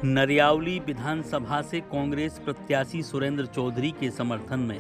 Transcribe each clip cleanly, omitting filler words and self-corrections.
नरियावली विधानसभा से कांग्रेस प्रत्याशी सुरेंद्र चौधरी के समर्थन में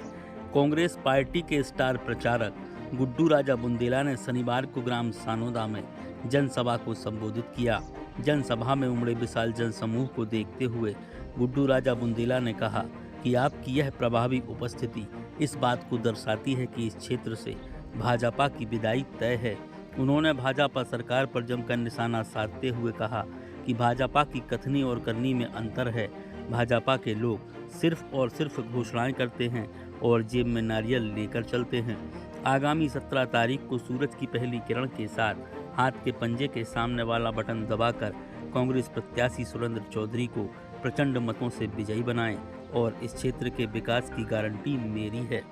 कांग्रेस पार्टी के स्टार प्रचारक गुड्डू राजा बुंदेला ने शनिवार को ग्राम सानोदा में जनसभा को संबोधित किया। जनसभा में उमड़े विशाल जनसमूह को देखते हुए गुड्डू राजा बुंदेला ने कहा कि आपकी यह प्रभावी उपस्थिति इस बात को दर्शाती है कि इस क्षेत्र से भाजपा की विदाई तय है। उन्होंने भाजपा सरकार पर जमकर निशाना साधते हुए कहा कि भाजपा की कथनी और करनी में अंतर है। भाजपा के लोग सिर्फ और सिर्फ घोषणाएं करते हैं और जेब में नारियल लेकर चलते हैं। आगामी 17 तारीख को सूरज की पहली किरण के साथ हाथ के पंजे के सामने वाला बटन दबाकर कांग्रेस प्रत्याशी सुरेंद्र चौधरी को प्रचंड मतों से विजयी बनाएं और इस क्षेत्र के विकास की गारंटी मेरी है।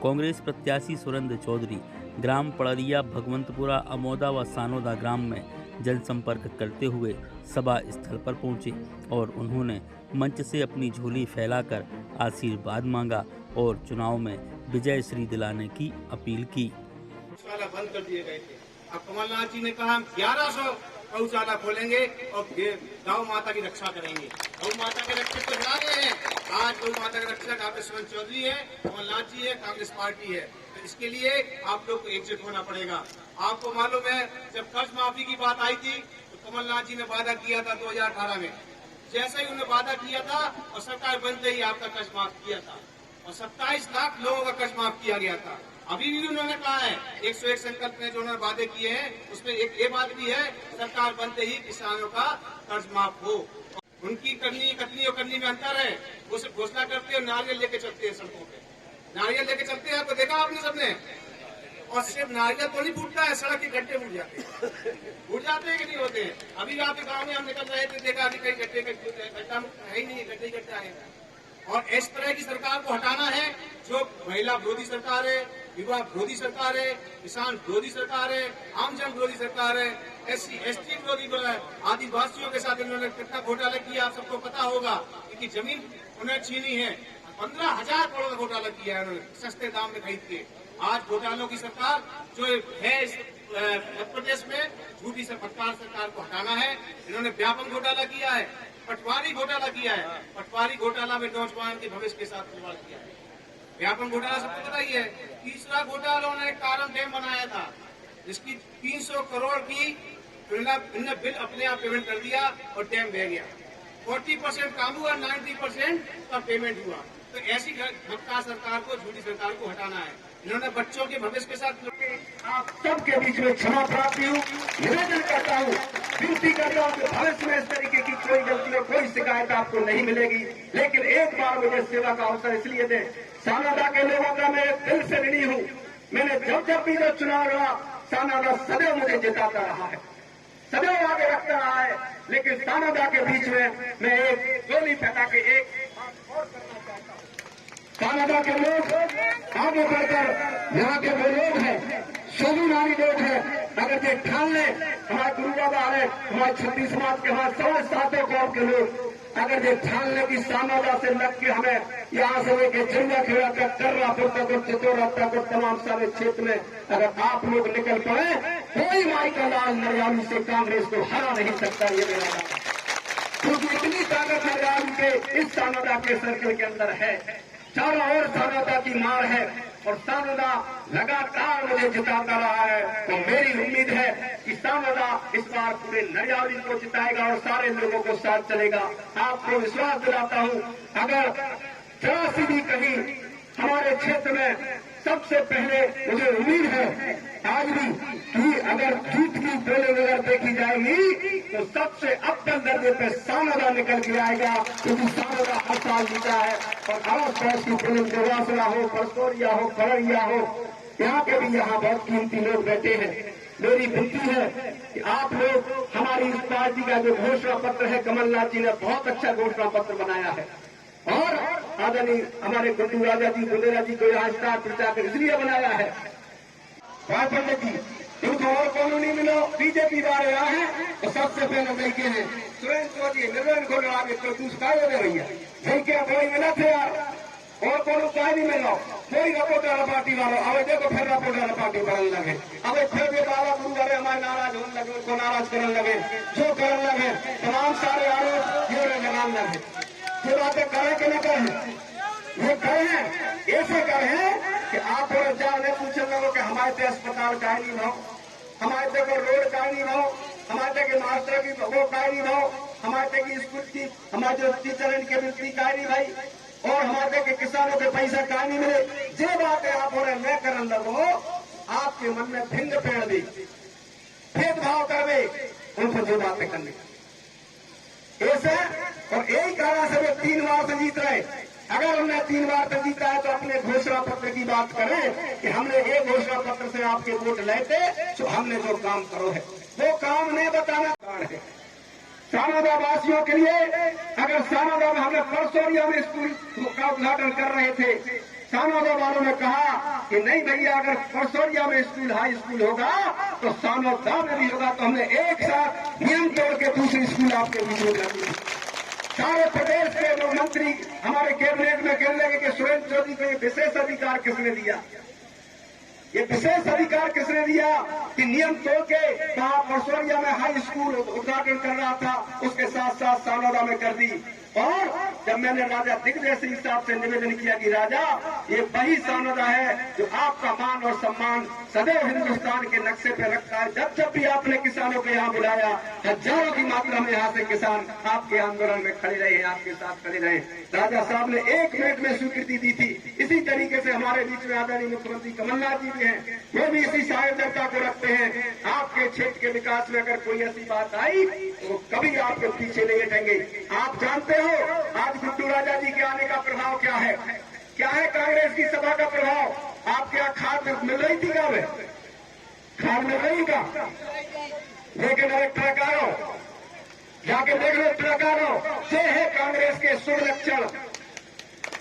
कांग्रेस प्रत्याशी सुरेंद्र चौधरी ग्राम पड़रिया, भगवंतपुरा, अमोदा व सानोदा ग्राम में जनसंपर्क करते हुए सभा स्थल पर पहुंचे और उन्होंने मंच से अपनी झोली फैलाकर आशीर्वाद मांगा और चुनाव में विजय श्री दिलाने की अपील की। बंद कर दिए गए थे। अब कमलनाथ जी ने कहा हम 1100 गौशाला खोलेंगे और गौ माता की रक्षा करेंगे। गौ माता के रक्षक तो बना गए हैं। आज गौ माता के रक्षक आपके सुरेंद्र चौधरी है, कमलनाथ जी है, कांग्रेस पार्टी है। तो इसके लिए आप लोग को एकजुट होना पड़ेगा। आपको मालूम है जब कर्ज माफी की बात आई थी तो कमलनाथ जी ने वादा किया था 2018 में। जैसे ही उन्होंने वादा किया था और सरकार बनते ही आपका कर्ज माफ किया था और 27 लाख लोगों का कर्ज माफ किया गया था। अभी भी उन्होंने कहा है 101 संकल्प में जो उन्होंने वादे किए हैं उसमें एक ये बात भी है सरकार बनते ही किसानों का कर्ज माफ हो। उनकी कथनी और करनी में अंतर है। वो सिर्फ घोषणा करते हैं, नारियल लेके चलते हैं सड़कों पे, नारियल लेके चलते हैं। आपको देखा आपने सबने। और सिर्फ नारियल तो नहीं फूटता है, सड़क के गड्ढे फूट जाते हैं। फूट जाते हैं कि नहीं होते हैं? अभी आपके गाँव में हम निकल रहे थे, देखा अभी कई गड्ढे गड्ढा है ही नहीं, गड्ढे गड्ढा है। और इस तरह की सरकार को हटाना है जो महिला विरोधी सरकार है, युवा विरोधी सरकार है, किसान विरोधी सरकार है, आमजन विरोधी सरकार है, SC ST विरोधी है। आदिवासियों के साथ इन्होंने कितना घोटाला किया आप सबको पता होगा। इनकी जमीन उन्हें छीनी है। 15,000 करोड़ का घोटाला किया है उन्होंने सस्ते दाम में खरीद के। आज घोटालों की सरकार जो है मध्य प्रदेश में झूठी सरकार को हटाना है। इन्होंने व्यापक घोटाला किया है, पटवारी घोटाला किया है। पटवारी घोटाला में नौजवान के भविष्य के साथ खिलवाड़ किया है। व्यापक घोटाला सबको पता ही है। तीसरा घोटाला उन्होंने कारण डैम बनाया था जिसकी 300 करोड़ की इन्होंने बिल अपने आप पेमेंट कर दिया और डैम बह गया। 40% काम हुआ, 90% का पेमेंट हुआ। तो ऐसी भटका सरकार को, झूठी सरकार को हटाना है। इन्होंने बच्चों के भविष्य के साथ आप सबके बीच में क्षमा प्राप्ति हूँ, निवेदन करता हूँ, विनती करता हूँ कि भविष्य में इस तरीके की कोई गलती और कोई शिकायत आपको नहीं मिलेगी। लेकिन एक बार मुझे सेवा का अवसर इसलिए दें, सानोदा के लोगों का मैं दिल से ऋणी हूँ। मैंने जब भी जो चुनाव लड़ा सानोदा सदैव मुझे जिताता रहा है, सदैव आगे रखता रहा है। लेकिन सानोदा के बीच में मैं एक गोली फैला के एक बात और करना चाहता हूँ। सानोदा के लोग आगे बढ़कर यहाँ के वो लोग हैं, स्वाभिमानी लोग हैं, अगर ये ठान ले हमारे गुरु बाबा है, हमारे छत्तीस समाज के, हमारे समझ सातों गांव के लोग अगर ये ठान ले कि सानोदा से लग के हमें यहाँ से लेके झंडा खेड़ा तक, कर्रापुर तक और चितौरा तक और तमाम सारे क्षेत्र में अगर आप लोग निकल पड़े, कोई माई का लाल नरियावली से कांग्रेस को हरा नहीं सकता। ये मेरा नाम, क्योंकि इतनी ताकत नरियावली के इस सानोदा के सर्कल के अंदर है। चारों ओर सानोदा की मार है और सानोदा लगातार मुझे जिताता रहा है। तो मेरी उम्मीद है कि सानोदा इस बार पूरे नरियावली को जिताएगा और सारे लोगों को साथ चलेगा। आपको विश्वास दिलाता हूं, अगर जरा सी भी कहीं हमारे क्षेत्र में सबसे पहले मुझे उम्मीद है आज भी कि अगर जीत की पोलिंग अगर देखी जाएगी तो सबसे अव्वल दर्जे पे सानोदा निकल के आएगा, क्योंकि सानोदा हर साल जीता है। और आस पास की पोलिंग देवासरा हो, परसोरिया हो, पड़रिया हो, यहाँ के भी यहाँ बहुत कीमती लोग बैठे हैं। मेरी विनती है कि आप लोग हमारी इस पार्टी का जो घोषणा पत्र है, कमलनाथ जी ने बहुत अच्छा घोषणा पत्र बनाया है और आदरणीय हमारे गुड्डू राजा जी, बुंदेला जी को यहाँ स्टार प्रचारक इसलिए बनाया है। पंडित जी इनको और कॉलोनी मिलो, बीजेपी वाले आए हैं तो सबसे पहले देखे हैं सुरेंद्र चौधरी निर्णय को लड़ा के तो कुछ काय हो भैया, देखे कोई मिला थे यार और कोनो काय नहीं मिलो। कोई रपोटाला पार्टी वालों अब देखो फिर रपोटाला पार्टी बनने लगे, अब फिर भी बाबा गुरुद्वारे हमारे नाराज होने लगे, उनको नाराज करने लगे, जो करने लगे तमाम सारे आरोप ये लगाने लगे। ये बातें करें कि न करें? ये करें, ऐसे करें कि आप और जाने पूछे लोगों के हमारे तो अस्पताल का नहीं भाव, हमारे तक रोड का नहीं भाव, हमारे तक मास्टर की वो का नहीं भाव, हमारे तक स्कूल की हमारे जो टीचर इनके मिलती का नहीं भाई, और हमारे के किसानों के पैसा का नहीं मिले। जे बात है आप और न करन लगो, आपके मन में भिंग पेड़ दी भेदभाव करे उनको जो बातें करने ऐसे, और यही कारण से वे 3 बार से जीत रहे। अगर हमने 3 बार से जीता है तो अपने घोषणा पत्र की बात करें कि हमने एक घोषणा पत्र से आपके वोट लेते, तो हमने जो काम करो है वो काम नहीं बताना कारण है। सानोदा वासियों के लिए, अगर सानोदा में हमने परसोरिया में स्कूल का उद्घाटन कर रहे थे, सानोदा वालों ने कहा कि नहीं भैया अगर परसोरिया में स्कूल हाई स्कूल होगा तो सानोदा में भी होगा, तो हमने एक साथ नियम तोड़ के दूसरी स्कूल आपके बीच में कर दी। सारे प्रदेश के जो मंत्री हमारे कैबिनेट में कहने लगे कि सुरेंद्र चौधरी को ये विशेष अधिकार किसने दिया, ये विशेष अधिकार किसने दिया कि नियम तोड़ के वहां परसोरिया में हाई स्कूल उद्घाटन कर रहा था, उसके साथ साथ सानोदा में कर दी। और जब मैंने राजा दिग्विजय सिंह साहब से निवेदन किया कि राजा ये वही सानोदा है जो आपका मान और सम्मान सदैव हिंदुस्तान के नक्शे पे रखता है, जब जब भी आपने किसानों को यहाँ बुलाया हजारों की मात्रा में यहाँ से किसान आपके आंदोलन में खड़े रहे, आपके साथ खड़े रहे। राजा साहब ने 1 मिनट में स्वीकृति दी थी। इसी तरीके से हमारे बीच में आदरणीय मुख्यमंत्री कमलनाथ जी भी हैं, वो भी इसी साहचर्यता को रखते हैं। आपके क्षेत्र के विकास में अगर कोई ऐसी बात आई तो कभी आपके पीछे नहीं हटेंगे। आप जानते हो आज गुड्डू राजा जी के आने का प्रभाव क्या है, क्या है कांग्रेस की सभा का प्रभाव? आपके यहाँ खाद मिल रही थी क्या? वे खाद मिल रही का? लेकिन अरे ट्रकारों जाके देख लो, ट्रकारों ये है कांग्रेस के शुभ लक्षण।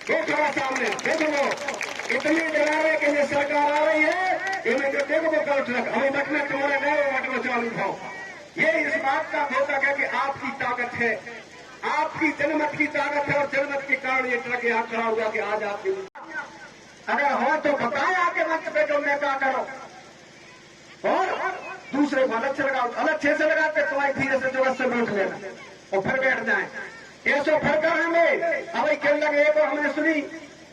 वो थोड़ा सामने देख लो, इतनी डरा रहे कि ये सरकार आ रही है, इन्हें जो देखो वो कल ट्रक हमें मटने तुम्हारे गए मटने चालू भाव। ये इस बात का द्योतक है कि आपकी ताकत है, आपकी जनमत की ताकत है, और जनमत के कारण ये ट्रक यहाँ खड़ा हुआ कि आज आपकी अगर हो तो बताएं आके मंच पे जो मैं क्या करो, और दूसरे को अलग से लगाओ, अलग छह से लगाते तो आई धीरे से जगत से बैठ लेना और फिर बैठ जाए। ऐसो फिर कर हमें अब खेल लगे एक और हमने सुनी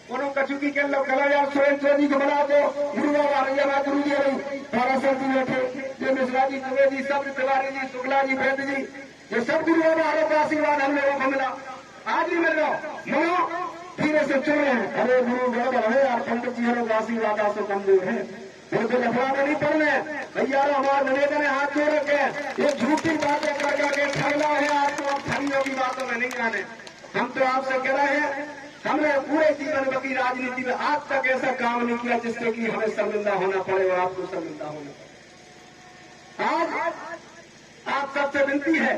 उन्होंने कचुकी के लोग कला यार सुरेंद्र चौधरी को बना दो, गुरु गुरु जी रही तारा सर जी बैठे, जो मिश्रा जी द्विवेदी सब तिवारी जी शुक्ला जी वैद्य जी, ये सब गुरु बाबा का आशीर्वाद हम लोगों को मिला, आज भी मिल रहा मनो धीरे से चल रहे हैं। अरे गुरु बराबर है यार, पंडित जी लोग आशीर्वाद से कमजोर है, बिल्कुल अफवाह नहीं पड़ने भैया। हमारे निवेदन है हाथ जोड़ रखे, ये झूठी बातें कर करके ठगना है आपको, हम ठगियों की बातों में नहीं जाने। हम तो आपसे कह रहे हैं, हमने पूरे जीवन की राजनीति में आज तक ऐसा काम नहीं किया जिससे कि हमें शर्मिंदा होना पड़े और आपको शर्मिंदा होना पड़े। आज आप सबसे विनती है,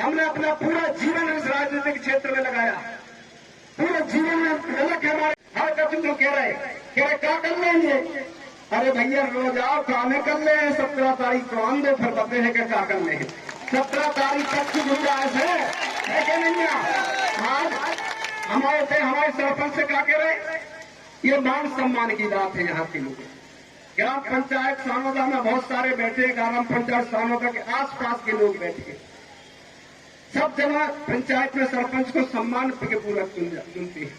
हमने अपना पूरा जीवन इस राजनीतिक क्षेत्र में लगाया, पूरे जीवन में गलत है हमारे हर कदम को कह रहे क्या कर लेंगे। अरे भैया रोज आओ कामें कर ले, 17 तारीख को आन दो फिर बताते हैं क्या कर ले। 17 तारीख तक की गुंजाइश है कि नहीं? आज हमारे से हमारे सरपंच से क्या कह रहे, ये मान सम्मान की बात है। यहाँ के लोग ग्राम पंचायत सानोदा में बहुत सारे बैठे, ग्राम पंचायत सानोदा के आसपास के लोग बैठे, सब जगह पंचायत में सरपंच को सम्मान के पूर्वक चुनते हैं।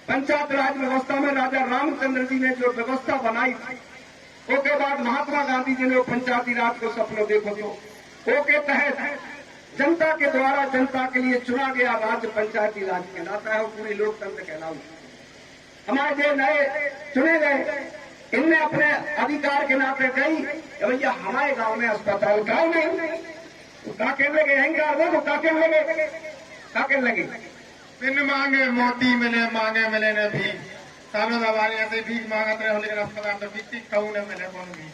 पंचायत राज व्यवस्था में राजा रामचंद्र जी ने जो व्यवस्था बनाई थी, उसके बाद महात्मा गांधी जी ने पंचायती राज को सपनों देखो तो के तहत जनता के द्वारा जनता के लिए चुना गया राज्य पंचायती राज कहलाता है और पूरी लोकतंत्र कहलाऊ। हमारे जो नए चुने गए इनने अपने अधिकार के नाते कही भैया हमारे गांव में अस्पताल का नहीं, तो क्या कहने लगे अहंकार देखो, क्या कहने लगे बिन मांगे मोती मिले, मांगे मिले न भी। सानोदा वाले ऐसे भीख मांगते रहे, लेकिन अस्पताल तो भीख खाऊ न मिले कौन भी।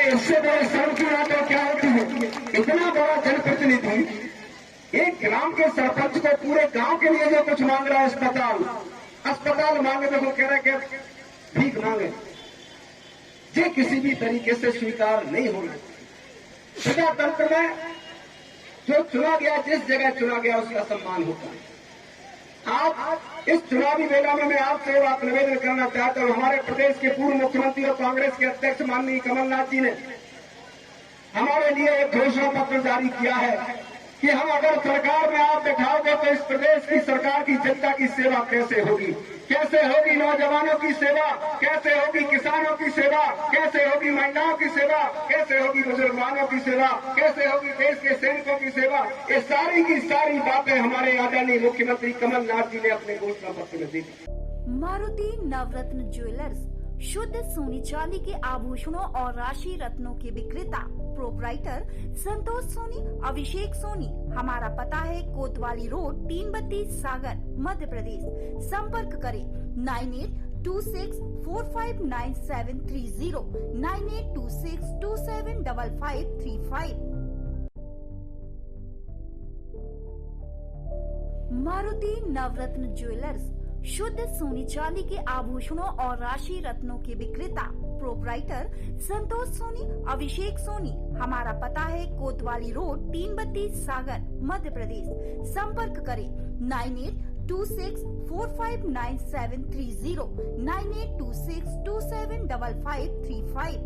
इससे बड़े शर्म की बात और क्या होती है? इतना बड़ा जनप्रतिनिधि एक ग्राम के सरपंच को पूरे गांव के लिए जो कुछ मांग रहा है, अस्पताल मांगे, देखो कह रहे कि भीख मांगे, ये किसी भी तरीके से स्वीकार नहीं होना। प्रजातंत्र में जो चुना गया, जिस जगह चुना गया उसका सम्मान होता है। आप इस चुनावी बेला में मैं आपसे बात निवेदन करना चाहता हूँ। हमारे प्रदेश के पूर्व मुख्यमंत्री और कांग्रेस के अध्यक्ष माननीय कमलनाथ जी ने हमारे लिए एक घोषणा पत्र जारी किया है कि हम अगर सरकार में आप बैठाओगे तो इस प्रदेश की सरकार की जनता की सेवा कैसे होगी, कैसे होगी नौजवानों की सेवा, कैसे होगी किसानों की सेवा, कैसे होगी महिलाओं की सेवा, कैसे होगी बुजुर्गों की सेवा, कैसे होगी देश के सैनिकों की सेवा। ये सारी की सारी बातें हमारे आदरणीय मुख्यमंत्री कमलनाथ जी ने अपने घोषणा पत्र में दी। मारुति नवरत्न ज्वेलर्स शुद्ध सोने चांदी के आभूषणों और राशि रत्नों के विक्रेता प्रोपराइटर संतोष सोनी, अभिषेक सोनी। हमारा पता है कोतवाली रोड, 332 सागर, मध्य प्रदेश। संपर्क करें 9826459730, 9826275535। मारुति नवरत्न ज्वेलर्स शुद्ध सोने चांदी के आभूषणों और राशि रत्नों के विक्रेता प्रोपराइटर संतोष सोनी, अभिषेक सोनी। हमारा पता है कोतवाली रोड, 332 सागर, मध्य प्रदेश। संपर्क करें 9826459730, 9826275535।